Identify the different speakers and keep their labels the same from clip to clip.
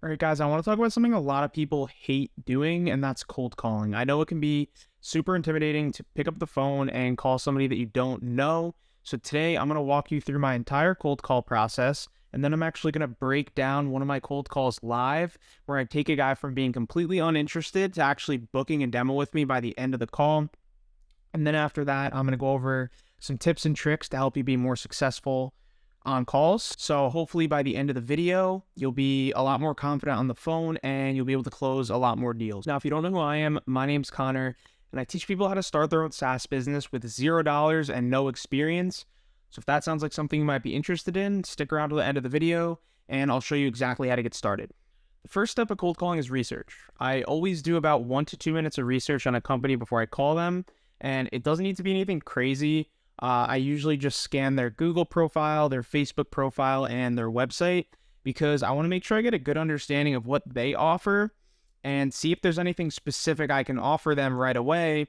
Speaker 1: All right, guys, I want to talk about something a lot of people hate doing, and that's cold calling. I know it can be super intimidating to pick up the phone and call somebody that you don't know. So today I'm going to walk you through my entire cold call process, and then I'm actually going to break down one of my cold calls live, where I take a guy from being completely uninterested to actually booking a demo with me by the end of the call. And then after that, I'm going to go over some tips and tricks to help you be more successful on calls. So hopefully by the end of the video, you'll be a lot more confident on the phone and you'll be able to close a lot more deals. Now, if you don't know who I am, my name's Connor, and I teach people how to start their own SaaS business with $0 and no experience. So if that sounds like something you might be interested in, stick around to the end of the video and I'll show you exactly how to get started. The first step of cold calling is research. I always do about 1 to 2 minutes of research on a company before I call them, and it doesn't need to be anything crazy. I usually just scan their Google profile, their Facebook profile, and their website because I want to make sure I get a good understanding of what they offer and see if there's anything specific I can offer them right away.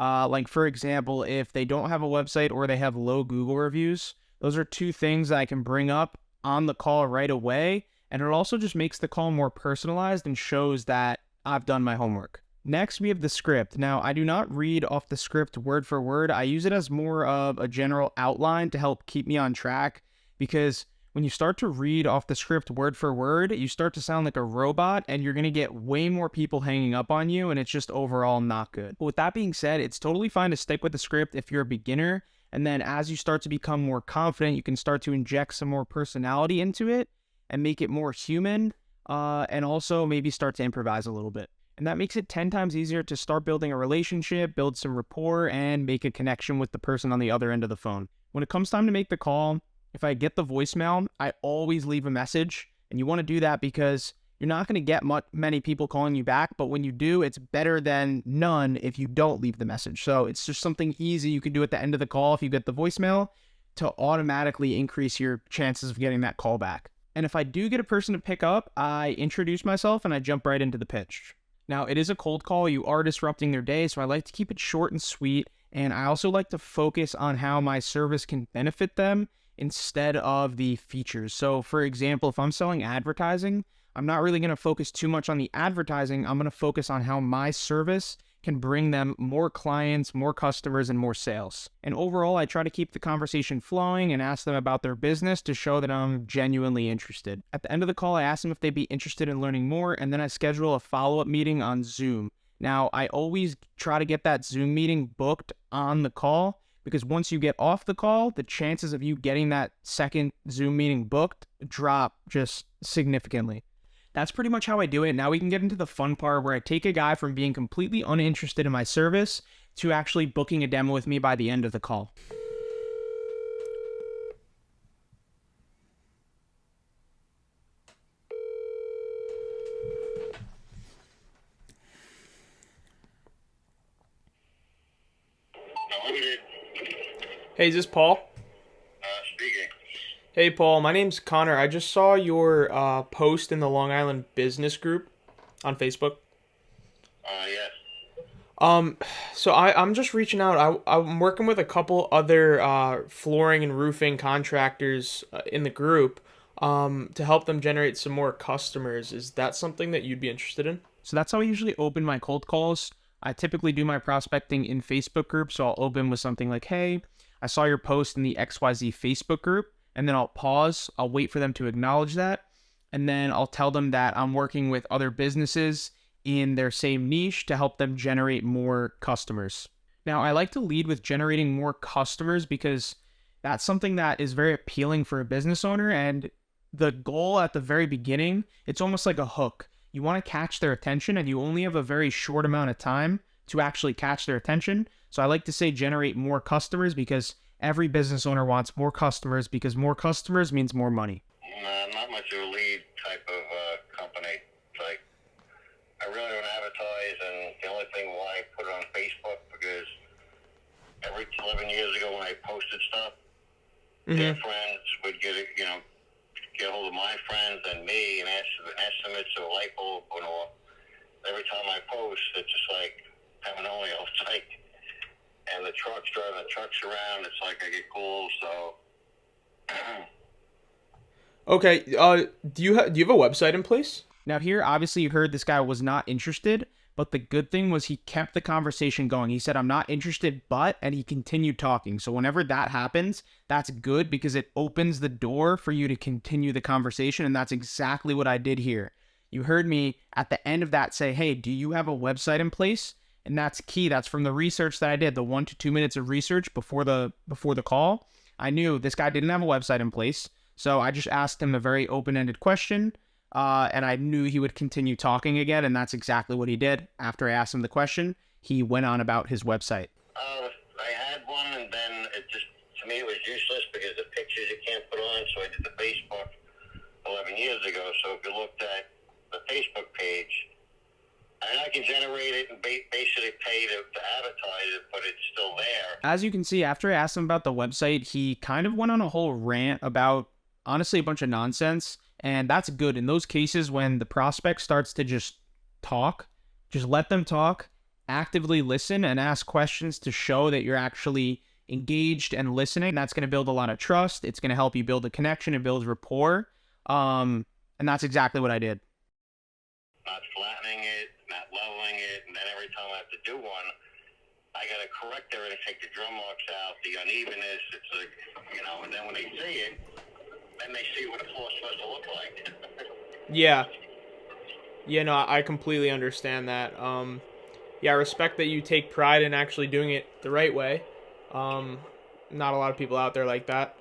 Speaker 1: Like, for example, if they don't have a website or they have low Google reviews, those are two things that I can bring up on the call right away. And it also just makes the call more personalized and shows that I've done my homework. Next, we have the script. Now, I do not read off the script word for word. I use it as more of a general outline to help keep me on track, because when you start to read off the script word for word, you start to sound like a robot and you're going to get way more people hanging up on you, and it's just overall not good. But with that being said, it's totally fine to stick with the script if you're a beginner, and then as you start to become more confident, you can start to inject some more personality into it and make it more human, and also maybe start to improvise a little bit. And that makes it 10 times easier to start building a relationship, build some rapport, and make a connection with the person on the other end of the phone. When it comes time to make the call, if I get the voicemail, I always leave a message. And you want to do that because you're not going to get many people calling you back, but when you do, it's better than none if you don't leave the message. So it's just something easy you can do at the end of the call if you get the voicemail to automatically increase your chances of getting that call back. And if I do get a person to pick up, I introduce myself and I jump right into the pitch. Now, it is a cold call. You are disrupting their day, so I like to keep it short and sweet, and I also like to focus on how my service can benefit them instead of the features. So, for example, if I'm selling advertising, I'm not really going to focus too much on the advertising. I'm going to focus on how my service can bring them more clients, more customers, and more sales. And overall, I try to keep the conversation flowing and ask them about their business to show that I'm genuinely interested. At the end of the call, I ask them if they'd be interested in learning more, and then I schedule a follow-up meeting on Zoom. Now, I always try to get that Zoom meeting booked on the call, because once you get off the call, the chances of you getting that second Zoom meeting booked drop just significantly. That's pretty much how I do it. Now we can get into the fun part where I take a guy from being completely uninterested in my service to actually booking a demo with me by the end of the call.
Speaker 2: Unlimited.
Speaker 1: Hey, is this Paul?
Speaker 2: Speaking.
Speaker 1: Hey, Paul. My name's Connor. I just saw your post in the Long Island Business Group on Facebook.
Speaker 2: Yes.
Speaker 1: So I'm just reaching out. I'm working with a couple other flooring and roofing contractors in the group to help them generate some more customers. Is that something that you'd be interested in? So that's how I usually open my cold calls. I typically do my prospecting in Facebook groups, so I'll open with something like, hey, I saw your post in the XYZ Facebook group, and then I'll pause. I'll wait for them to acknowledge that, and then I'll tell them that I'm working with other businesses in their same niche to help them generate more customers. Now, I like to lead with generating more customers because that's something that is very appealing for a business owner, and the goal at the very beginning, it's almost like a hook. You want to catch their attention, and you only have a very short amount of time to actually catch their attention. So I like to say generate more customers because every business owner wants more customers, because more customers means more money.
Speaker 2: Not much of a lead type of company. It's like, I really don't advertise, and the only thing why I put it on Facebook, because every 11 years ago when I posted stuff, their friends would get a hold of my friends and me and ask for estimates of a light bulb, or every time I post, it's just like having only it's like, and the trucks driving the trucks around, it's like I get calls, so.
Speaker 1: Okay. Do you have a website in place? Now here, obviously you heard this guy was not interested, but the good thing was he kept the conversation going. He said, I'm not interested, but, and he continued talking. So whenever that happens, that's good because it opens the door for you to continue the conversation. And that's exactly what I did here. You heard me at the end of that say, hey, do you have a website in place? And that's key. That's from the research that I did, the 1 to 2 minutes of research before the call. I knew this guy didn't have a website in place. So I just asked him a very open-ended question. And I knew he would continue talking again, and that's exactly what he did. After I asked him the question, he went on about his website.
Speaker 2: I had one, and then it just, to me, it was useless because the pictures you can't put on, so I did the Facebook 11 years ago. So if you looked at the Facebook page, and I can generate it and basically pay to advertise it, but it's still there.
Speaker 1: As you can see, after I asked him about the website, he kind of went on a whole rant about, honestly, a bunch of nonsense. And that's good. In those cases, when the prospect starts to just talk, just let them talk, actively listen and ask questions to show that you're actually engaged and listening. That's going to build a lot of trust. It's going to help you build a connection and build rapport. And that's exactly what I did.
Speaker 2: Not flattening it, not leveling it, and then every time I have to do one, I got to correct everything, take the drum marks out, the unevenness. It's like, and then when they see it, then they see what a floor is supposed to look like.
Speaker 3: Yeah. Yeah, no, I completely understand that. Yeah, I respect that you take pride in actually doing it the right way. Not a lot of people out there like that.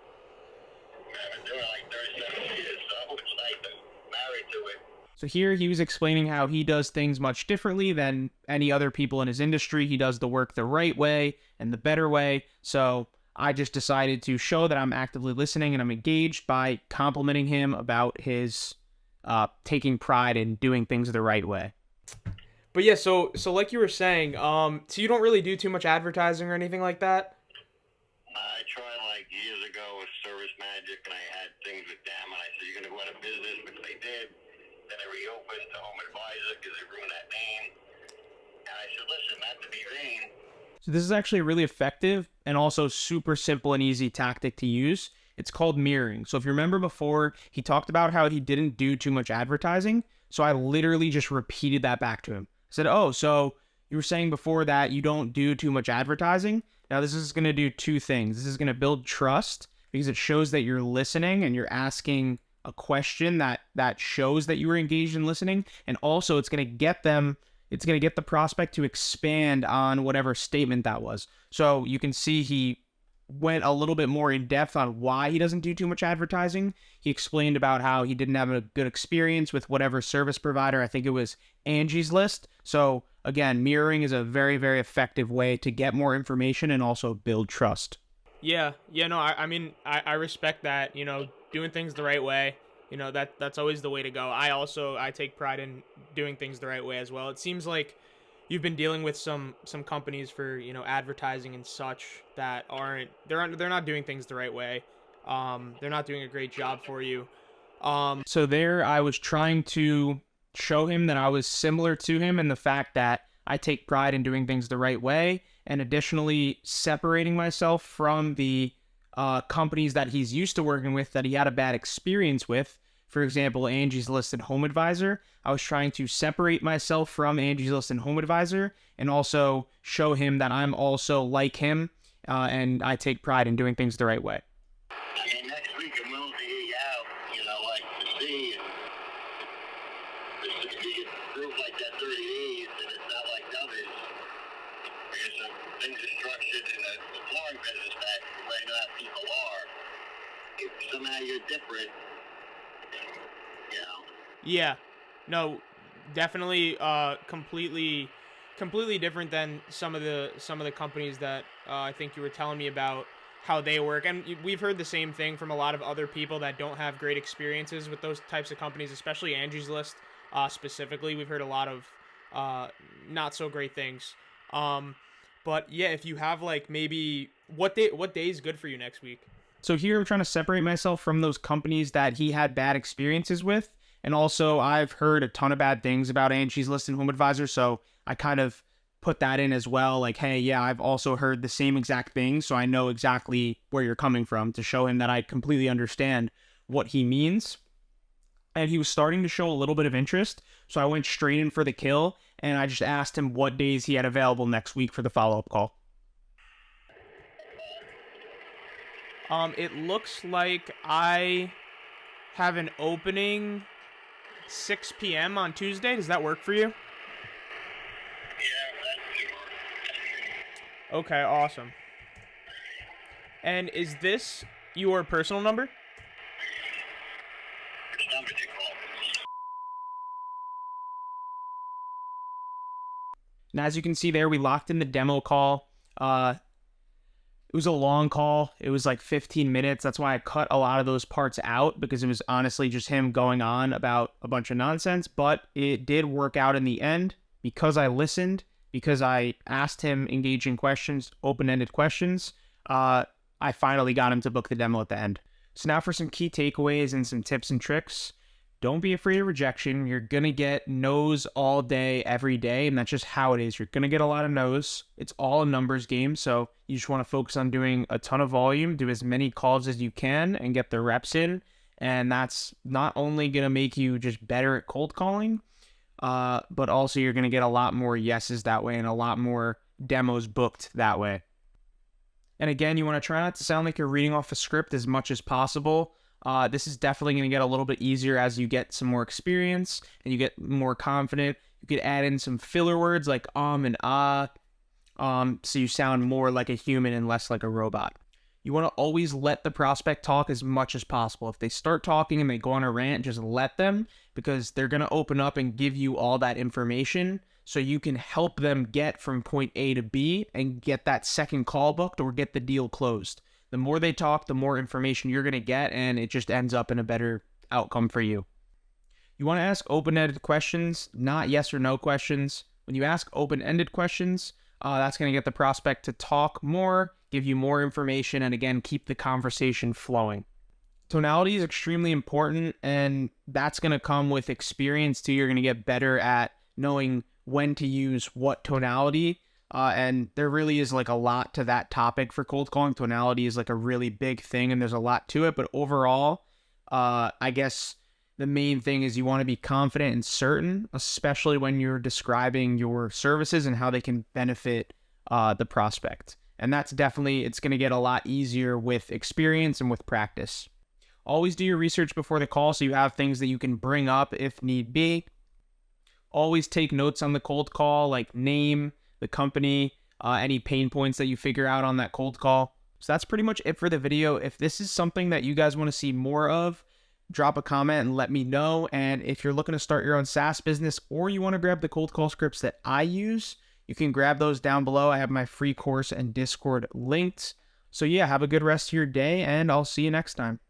Speaker 2: I've been doing it like 37 years, so it's like I'm married to it.
Speaker 1: So here he was explaining how he does things much differently than any other people in his industry. He does the work the right way and the better way. So I just decided to show that I'm actively listening and I'm engaged by complimenting him about his taking pride in doing things the right way.
Speaker 3: But yeah, so like you were saying, so you don't really do too much advertising or anything like that?
Speaker 2: I tried like years ago with Service Magic, and I had things with them, and I said, you're going to go out of business, which they did. Then they reopened to Home Advisor because they ruined that name. And I said, listen, not to be vain.
Speaker 1: So this is actually a really effective and also super simple and easy tactic to use. It's called mirroring. So if you remember before, he talked about how he didn't do too much advertising. So I literally just repeated that back to him. I said, oh, so you were saying before that you don't do too much advertising. Now this is going to do two things. This is going to build trust because it shows that you're listening and you're asking a question that shows that you were engaged in listening. And also it's going to get the prospect to expand on whatever statement that was. So you can see he went a little bit more in depth on why he doesn't do too much advertising. He explained about how he didn't have a good experience with whatever service provider. I think it was Angie's List. So again, mirroring is a very, very effective way to get more information and also build trust.
Speaker 3: Yeah, no, I mean, I respect that, doing things the right way. That's always the way to go. I take pride in doing things the right way as well. It seems like you've been dealing with some companies for, advertising and such that they're not doing things the right way. They're not doing a great job for you.
Speaker 1: So there I was trying to show him that I was similar to him in the fact that I take pride in doing things the right way, and additionally separating myself from the companies that he's used to working with that he had a bad experience with. For example, Angie's List and Home Advisor. I was trying to separate myself from Angie's List and Home Advisor and also show him that I'm also like him and I take pride in doing things the right way.
Speaker 2: I mean, next week I'm willing to hear you out, like to see. And if you get approved like that 30 days, and it's not like others, because things are structured in the flooring business that the way that people are. If somehow you're different,
Speaker 3: Yeah, no, definitely, completely different than some of the companies that I think you were telling me about how they work. And we've heard the same thing from a lot of other people that don't have great experiences with those types of companies, especially Angie's List specifically. We've heard a lot of not so great things. But yeah, if you have like maybe what day is good for you next week?
Speaker 1: So here I'm trying to separate myself from those companies that he had bad experiences with. And also I've heard a ton of bad things about Angie's List and Home Advisor. So I kind of put that in as well. Like, hey, yeah, I've also heard the same exact thing. So I know exactly where you're coming from to show him that I completely understand what he means. and he was starting to show a little bit of interest. So I went straight in for the kill, and I just asked him what days he had available next week for the follow-up call.
Speaker 3: It looks like I have an opening 6 p.m. on Tuesday. Does that work for you?
Speaker 2: Yeah, that should work.
Speaker 3: Okay, awesome. And is this your personal number?
Speaker 2: Which number did you call?
Speaker 1: And as you can see there, we locked in the demo call. It was a long call. It was like 15 minutes. That's why I cut a lot of those parts out, because it was honestly just him going on about a bunch of nonsense. But it did work out in the end because I listened, because I asked him engaging questions, open-ended questions. I finally got him to book the demo at the end. So now for some key takeaways and some tips and tricks. Don't be afraid of rejection. You're going to get no's all day, every day, and that's just how it is. You're going to get a lot of no's. It's all a numbers game, so you just want to focus on doing a ton of volume, do as many calls as you can, and get the reps in, and that's not only going to make you just better at cold calling, but also you're going to get a lot more yeses that way and a lot more demos booked that way. And again, you want to try not to sound like you're reading off a script as much as possible. This is definitely going to get a little bit easier as you get some more experience and you get more confident. You could add in some filler words like and ah, so you sound more like a human and less like a robot. You want to always let the prospect talk as much as possible. If they start talking and they go on a rant, just let them, because they're going to open up and give you all that information so you can help them get from point A to B and get that second call booked or get the deal closed. The more they talk, the more information you're going to get, and it just ends up in a better outcome for you. You want to ask open-ended questions, not yes or no questions. When you ask open-ended questions, that's going to get the prospect to talk more, give you more information, and again, keep the conversation flowing. Tonality is extremely important, and that's going to come with experience too. You're going to get better at knowing when to use what tonality. And there really is like a lot to that topic for cold calling. Tonality is like a really big thing, and there's a lot to it. But overall, I guess the main thing is you want to be confident and certain, especially when you're describing your services and how they can benefit the prospect. And that's definitely, it's going to get a lot easier with experience and with practice. Always do your research before the call so you have things that you can bring up if need be. Always take notes on the cold call, like name, the company, any pain points that you figure out on that cold call. So that's pretty much it for the video. If this is something that you guys want to see more of, drop a comment and let me know. And if you're looking to start your own SaaS business, or you want to grab the cold call scripts that I use, you can grab those down below. I have my free course and Discord linked. So yeah, have a good rest of your day, and I'll see you next time.